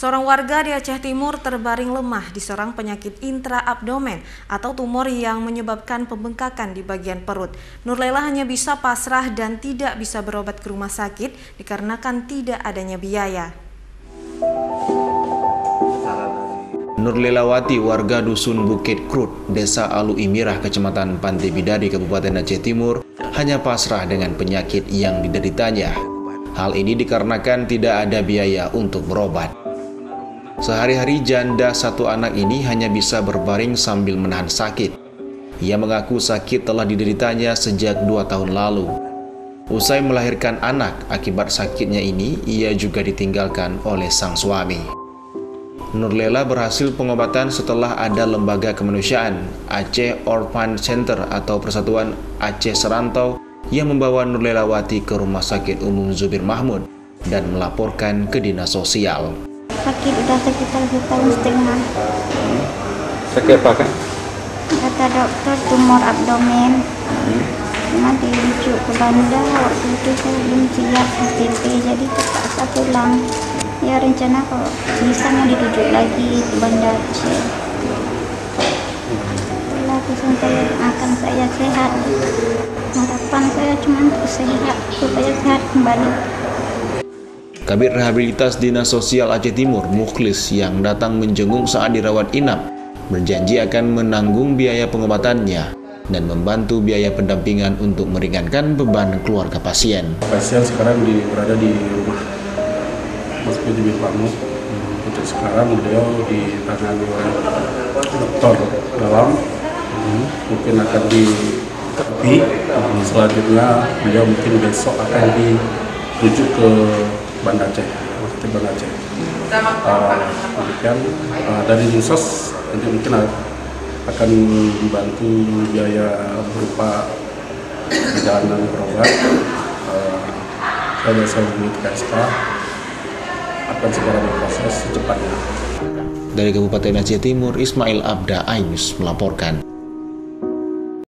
Seorang warga di Aceh Timur terbaring lemah diserang penyakit intraabdomen atau tumor yang menyebabkan pembengkakan di bagian perut. Nurlela hanya bisa pasrah dan tidak bisa berobat ke rumah sakit dikarenakan tidak adanya biaya. Nurlelawati, warga Dusun Bukit Krut, Desa Alu Imirah, Kecamatan Pantai Bidadi, Kabupaten Aceh Timur, hanya pasrah dengan penyakit yang dideritanya. Hal ini dikarenakan tidak ada biaya untuk berobat. Sehari-hari janda satu anak ini hanya bisa berbaring sambil menahan sakit. Ia mengaku sakit telah dideritanya sejak 2 tahun lalu. Usai melahirkan anak, akibat sakitnya ini, ia juga ditinggalkan oleh sang suami. Nurlela berhasil pengobatan setelah ada lembaga kemanusiaan Aceh Orphan Center atau Persatuan Aceh Serantau yang membawa Nurlelawati ke Rumah Sakit Umum Zubir Mahmud dan melaporkan ke Dinas Sosial. Sakit udah sekitar 1,5 tahun. Sakit apa kan? Kata dokter tumor abdomen. Cuma dirujuk ke Banda, waktu itu saya belum siap KTP, jadi terpaksa pulang. Ya rencana kalau bisa mau dirujuk lagi ke Banda Aceh. Setelah pesan saya akan saya sehat. Harapan saya cuma untuk sehat, supaya sehat kembali. Kabid Rehabilitas Dinas Sosial Aceh Timur, Mukhlis, yang datang menjenguk saat dirawat inap, berjanji akan menanggung biaya pengobatannya dan membantu biaya pendampingan untuk meringankan beban keluarga pasien. Pasien sekarang berada di rumah Sakit Zubir Mahmud. Untuk sekarang beliau ditangani oleh dokter dalam, mungkin akan diterapi. Selanjutnya beliau mungkin besok akan dirujuk ke Banda Aceh, Sakit Banda Aceh. Kemudian dari Dinsos nanti mungkin akan dibantu biaya berupa perjalanan berobat. Saya hubungi TKSK akan segera diproses secepatnya. Dari Kabupaten Aceh Timur, Ismail Abda Ainus melaporkan.